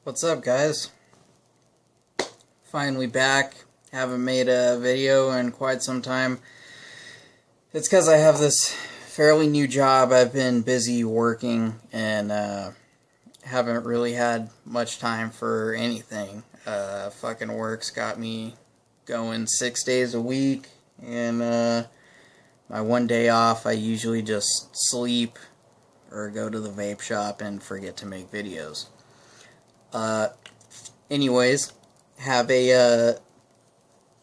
What's up, guys? Finally back. Haven't made a video in quite some time. It's because I have this fairly new job. I've been busy working and haven't really had much time for anything. Fucking work's got me going 6 days a week, and my one day off I usually just sleep or go to the vape shop and forget to make videos. Anyways, have a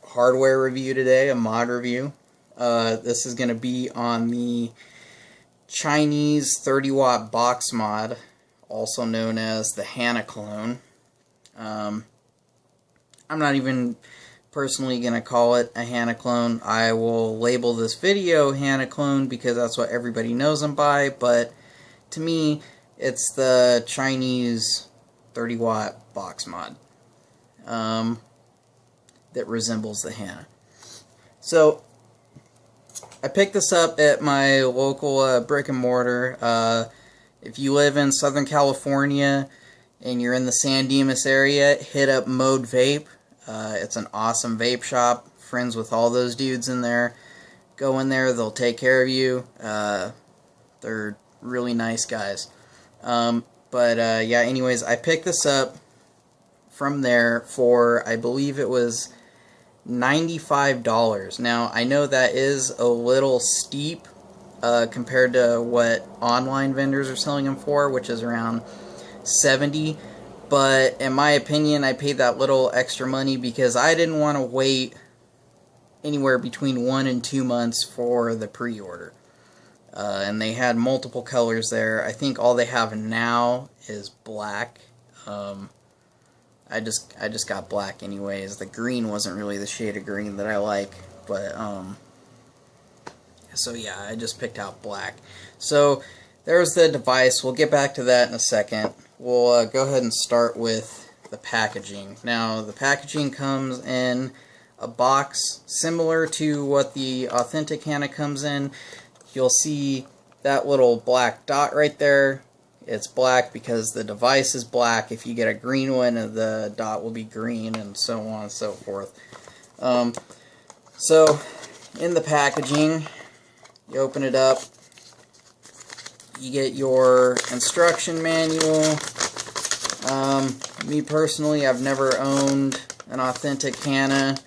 hardware review today, a mod review. This is going to be on the Chinese 30-watt box mod, also known as the CHana Clone. I'm not even personally going to call it a CHana Clone. I will label this video CHana Clone because that's what everybody knows them by, but to me, it's the Chinese 30-watt box mod that resembles the CHana. So, I picked this up at my local brick and mortar. If you live in Southern California and you're in the San Dimas area, hit up Mode Vape. It's an awesome vape shop. Friends with all those dudes in there. Go in there, they'll take care of you. They're really nice guys. Yeah, anyways, I picked this up from there for, I believe it was $95. Now, I know that is a little steep compared to what online vendors are selling them for, which is around $70. But in my opinion, I paid that little extra money because I didn't want to wait anywhere between 1 and 2 months for the pre-order. And they had multiple colors there. I think all they have now is black. I just got black anyways. The green wasn't really the shade of green that I like, but so yeah, I just picked out black. So there's the device. We'll get back to that in a second. We'll go ahead and start with the packaging. Now, the packaging comes in a box similar to what the authentic CHana comes in. You'll see that little black dot right there. It's black because the device is black. If you get a green one, the dot will be green, and so on and so forth. So, in the packaging, you open it up. You get your instruction manual. Me personally, I've never owned an authentic CHana,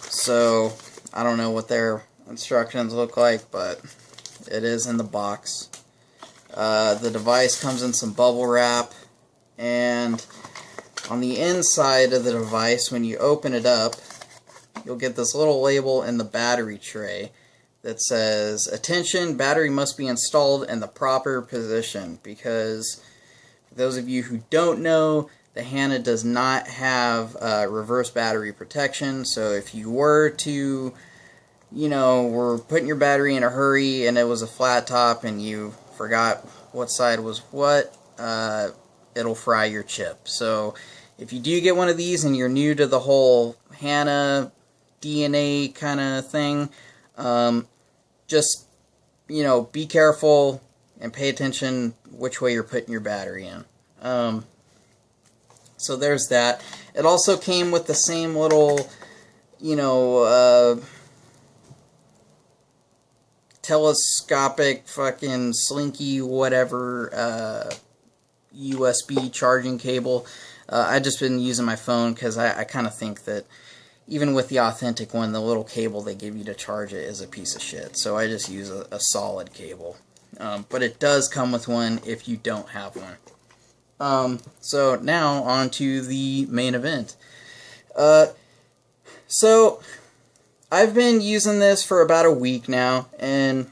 so I don't know what their instructions look like, but it is in the box. The device comes in some bubble wrap, and on the inside of the device, when you open it up, you'll get this little label in the battery tray that says, "Attention, battery must be installed in the proper position," because for those of you who don't know, the CHana does not have reverse battery protection, so if you were to, were putting your battery in a hurry and it was a flat top and you forgot what side was what, it'll fry your chip. So if you do get one of these and you're new to the whole CHana DNA kind of thing, just, be careful and pay attention which way you're putting your battery in. So there's that. It also came with the same little, telescopic fucking slinky whatever USB charging cable. I've just been using my phone because I kind of think that even with the authentic one, the little cable they give you to charge it is a piece of shit. So I just use a solid cable. But it does come with one if you don't have one. So now on to the main event. So I've been using this for about a week now, and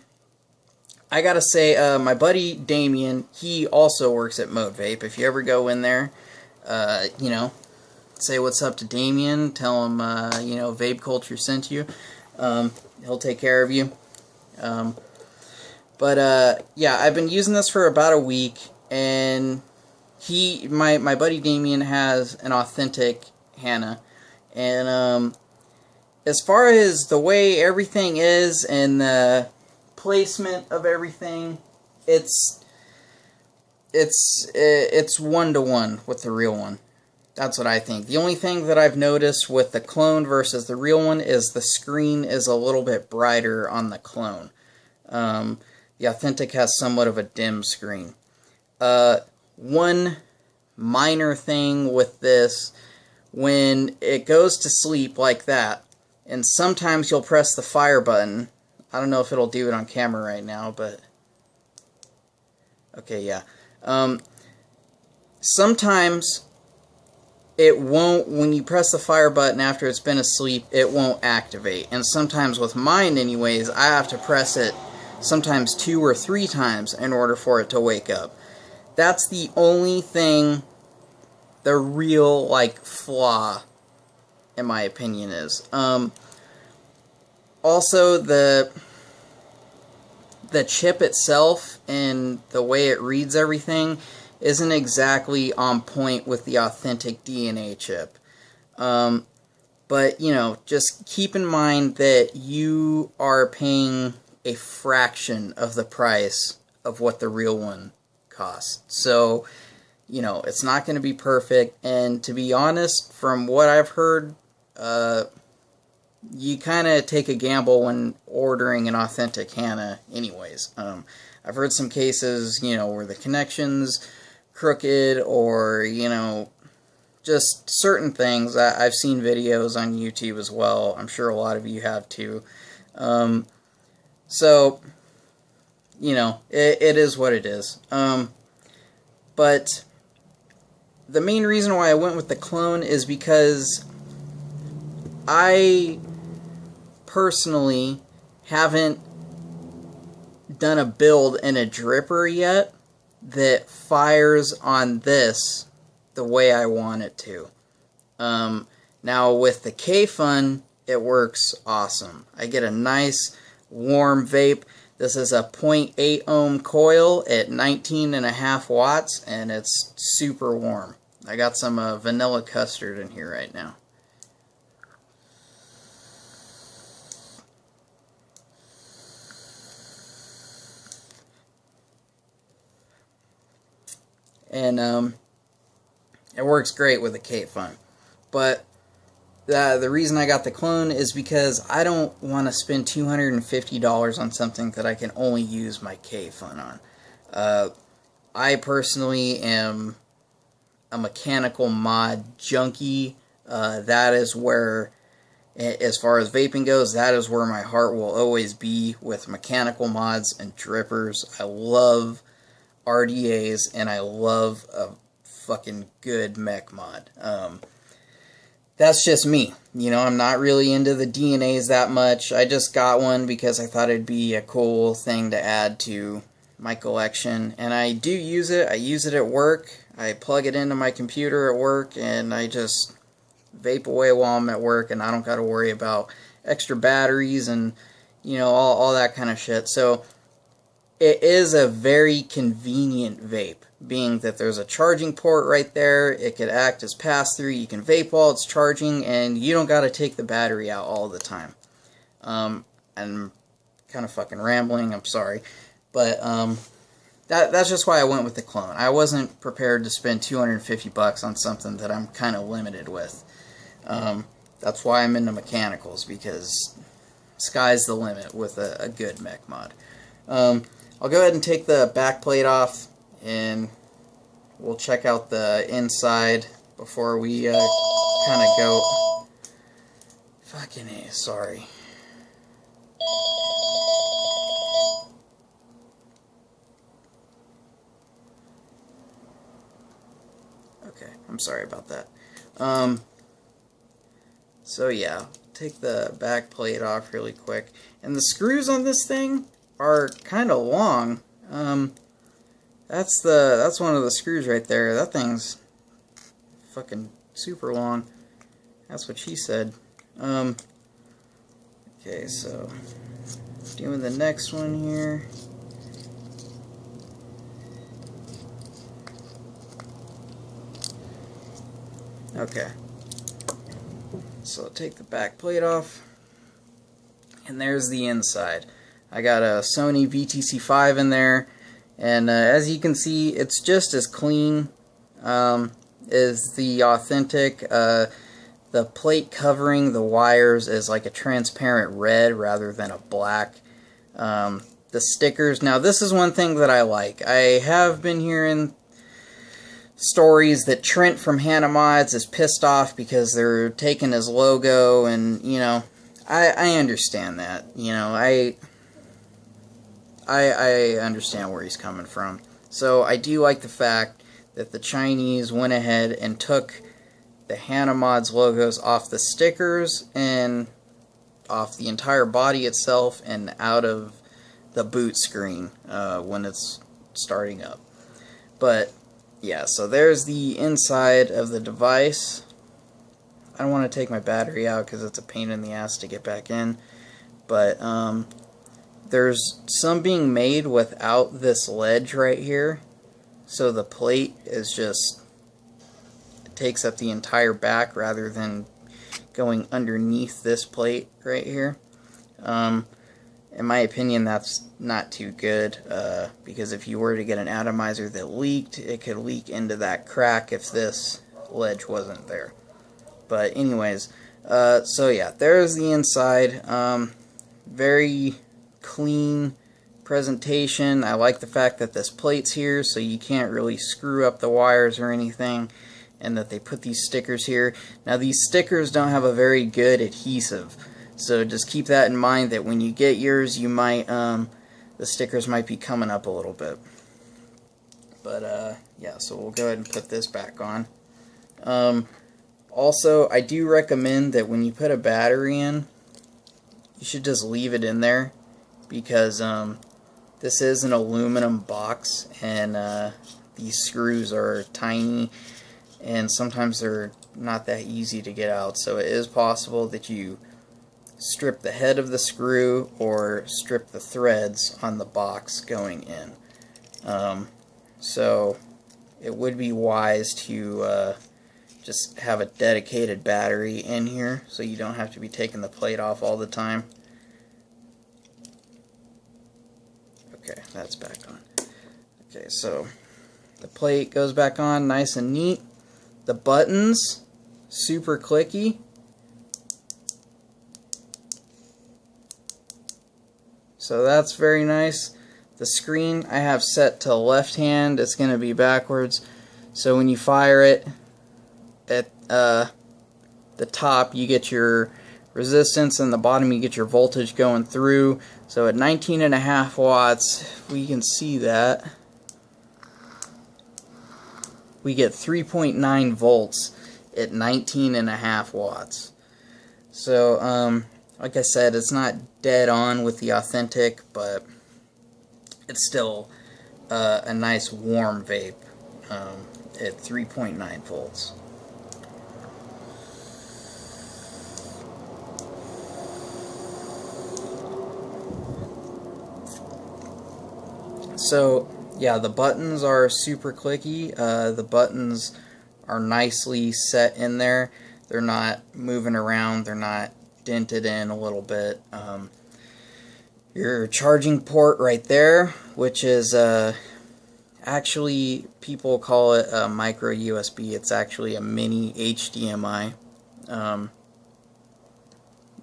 I gotta say, my buddy Damien, he also works at Mode Vape. If you ever go in there, say what's up to Damien, tell him, Vape Culture sent you. He'll take care of you. Yeah, I've been using this for about a week, and my buddy Damien has an authentic CHana, and as far as the way everything is and the placement of everything, it's it's 1-to-1 with the real one. That's what I think. The only thing that I've noticed with the clone versus the real one is the screen is a little bit brighter on the clone. The authentic has somewhat of a dim screen. One minor thing with this, when it goes to sleep like that, and sometimes you'll press the fire button. I don't know if it'll do it on camera right now, but... Okay, yeah. Sometimes it won't, when you press the fire button after it's been asleep, it won't activate. And sometimes with mine anyways, I have to press it sometimes 2 or 3 times in order for it to wake up. That's the only thing, the real, like, flaw, in my opinion, is. Also, the chip itself and the way it reads everything isn't exactly on point with the authentic DNA chip. But, you know, just keep in mind that you are paying a fraction of the price of what the real one costs. So, you know, it's not going to be perfect. And to be honest, from what I've heard, you kind of take a gamble when ordering an authentic CHana anyways. I've heard some cases, you know, where the connection's crooked, or, you know, just certain things. I've seen videos on YouTube as well. I'm sure a lot of you have too. So, you know, it is what it is. But the main reason why I went with the clone is because I personally haven't done a build in a dripper yet that fires on this the way I want it to. Now with the K-Fun, it works awesome. I get a nice warm vape. This is a 0.8 ohm coil at 19.5 watts, and it's super warm. I got some vanilla custard in here right now. And it works great with the K-Fun. But the reason I got the clone is because I don't want to spend $250 on something that I can only use my K-Fun on. I personally am a mechanical mod junkie. That is where, as far as vaping goes, that is where my heart will always be, with mechanical mods and drippers. I love RDAs, and I love a fucking good mech mod. That's just me. You know, I'm not really into the DNAs that much. I just got one because I thought it'd be a cool thing to add to my collection. And I do use it. I use it at work. I plug it into my computer at work, and I just vape away while I'm at work, and I don't got to worry about extra batteries and, you know, all that kind of shit. So it is a very convenient vape, being that there's a charging port right there. It could act as pass-through. You can vape while it's charging, and you don't got to take the battery out all the time. I'm kind of fucking rambling, I'm sorry. But that's just why I went with the clone. I wasn't prepared to spend $250 on something that I'm kind of limited with. That's why I'm into mechanicals, because sky's the limit with a good mech mod. I'll go ahead and take the back plate off, and we'll check out the inside before we kind of go. Fucking A, sorry. Okay, I'm sorry about that. So yeah, take the back plate off really quick. And the screws on this thing are kind of long. That's one of the screws right there. That thing's fucking super long. That's what she said. Okay, so doing the next one here. Okay. So take the back plate off, and there's the inside. I got a Sony VTC5 in there, And as you can see, it's just as clean as the authentic. The plate covering the wires is like a transparent red rather than a black. The stickers, now this is one thing that I like. I have been hearing stories that Trent from CHana Mods is pissed off because they're taking his logo, and you know, I understand that. You know, I understand where he's coming from. So I do like the fact that the Chinese went ahead and took the CHana Mods logos off the stickers and off the entire body itself and out of the boot screen when it's starting up. But yeah, so there's the inside of the device. I don't want to take my battery out because it's a pain in the ass to get back in. But there's some being made without this ledge right here. So the plate is just, it takes up the entire back rather than going underneath this plate right here. In my opinion, that's not too good, because if you were to get an atomizer that leaked, it could leak into that crack if this ledge wasn't there. But anyways, so yeah, there's the inside. Very clean presentation. I like the fact that this plate's here, so you can't really screw up the wires or anything, and that they put these stickers here. Now these stickers don't have a very good adhesive, so just keep that in mind, that when you get yours, you might the stickers might be coming up a little bit. But yeah, so we'll go ahead and put this back on. Also, I do recommend that when you put a battery in, you should just leave it in there, because this is an aluminum box, and these screws are tiny, and sometimes they're not that easy to get out. So it is possible that you strip the head of the screw or strip the threads on the box going in. So it would be wise to just have a dedicated battery in here, so you don't have to be taking the plate off all the time. Okay, that's back on. Okay, so the plate goes back on nice and neat. The buttons, super clicky. So that's very nice. The screen I have set to left hand. It's going to be backwards. So when you fire it, at the top you get your resistance, and the bottom you get your voltage going through. So at 19.5 watts, we can see that we get 3.9 volts at 19.5 watts. So like I said, it's not dead on with the authentic, but it's still a nice warm vape at 3.9 volts. So yeah, the buttons are super clicky. The buttons are nicely set in there. They're not moving around. They're not dented in a little bit. Your charging port right there, which is actually, people call it a micro USB. It's actually a mini HDMI.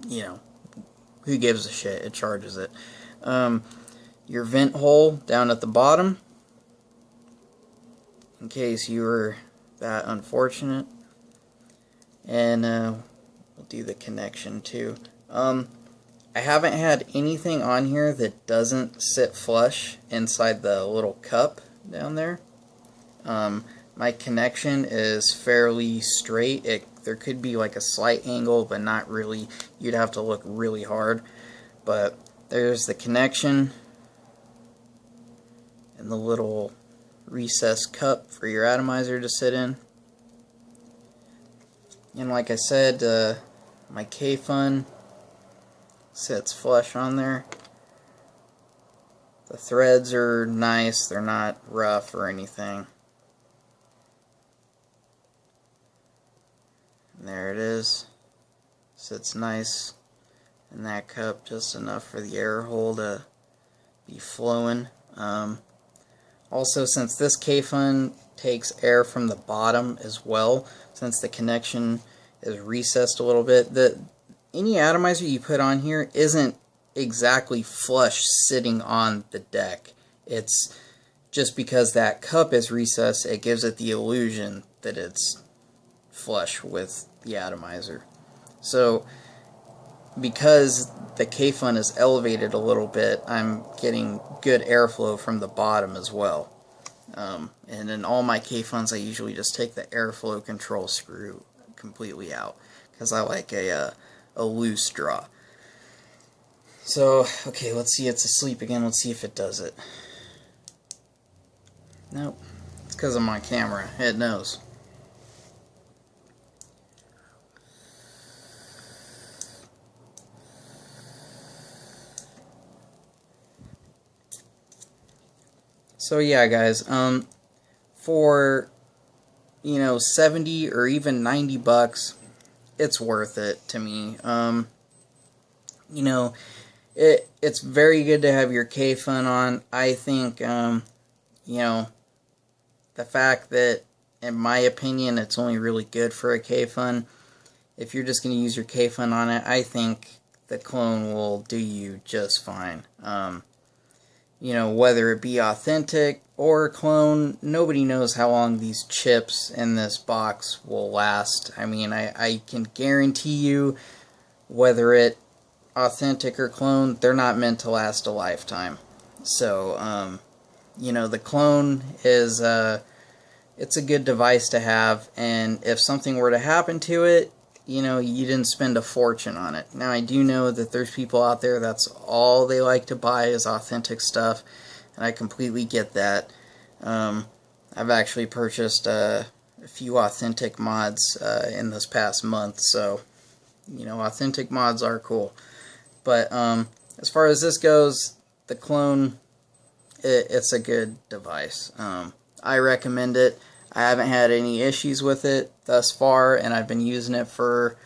You know, who gives a shit? It charges it. Your vent hole down at the bottom, in case you were that unfortunate. And we'll do the connection too. I haven't had anything on here that doesn't sit flush inside the little cup down there. My connection is fairly straight. There could be like a slight angle, but not really. You'd have to look really hard. But there's the connection and the little recessed cup for your atomizer to sit in. And like I said, my K-Fun sits flush on there. The threads are nice, they're not rough or anything. And there it is. Sits nice in that cup, just enough for the air hole to be flowing. Also, since this K-Fun takes air from the bottom as well, since the connection is recessed a little bit, any atomizer you put on here isn't exactly flush sitting on the deck. It's just because that cup is recessed, it gives it the illusion that it's flush with the atomizer. So because the K-Fun is elevated a little bit, I'm getting good airflow from the bottom as well. And in all my K-Funs, I usually just take the airflow control screw completely out, because I like a loose draw. So, okay, let's see, it's asleep again. Let's see if it does it. Nope. It's because I'm on camera. It knows. So yeah, guys, for, you know, 70 or even 90 bucks, it's worth it to me. You know, it's very good to have your K-Fun on. I think, you know, the fact that, in my opinion, it's only really good for a K-Fun. If you're just going to use your K-Fun on it, I think the clone will do you just fine. You know, whether it be authentic or a clone, nobody knows how long these chips in this box will last. I mean, I can guarantee you, whether it authentic or clone, they're not meant to last a lifetime. So, you know, the clone is, it's a good device to have, and if something were to happen to it, you know, you didn't spend a fortune on it. Now, I do know that there's people out there that's all they like to buy is authentic stuff, and I completely get that. I've actually purchased a few authentic mods in this past month, so, you know, authentic mods are cool. But as far as this goes, the clone, it's a good device. I recommend it. I haven't had any issues with it thus far, and I've been using it for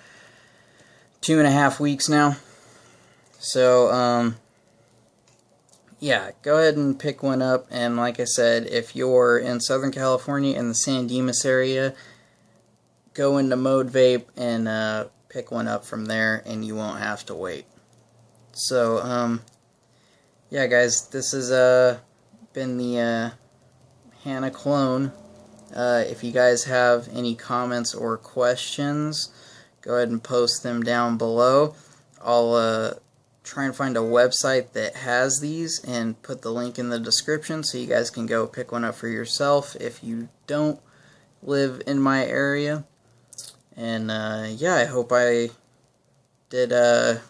2.5 weeks now. So, yeah, go ahead and pick one up. And like I said, if you're in Southern California in the San Dimas area, go into Mode Vape and pick one up from there, and you won't have to wait. So, yeah, guys, this has been the CHana Clone. If you guys have any comments or questions, go ahead and post them down below. I'll try and find a website that has these and put the link in the description so you guys can go pick one up for yourself if you don't live in my area. And yeah, I hope I did a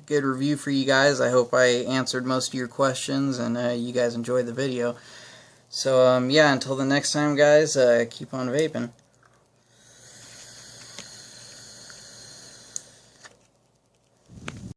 good review for you guys. I hope I answered most of your questions and you guys enjoyed the video. So, yeah, until the next time, guys, keep on vaping.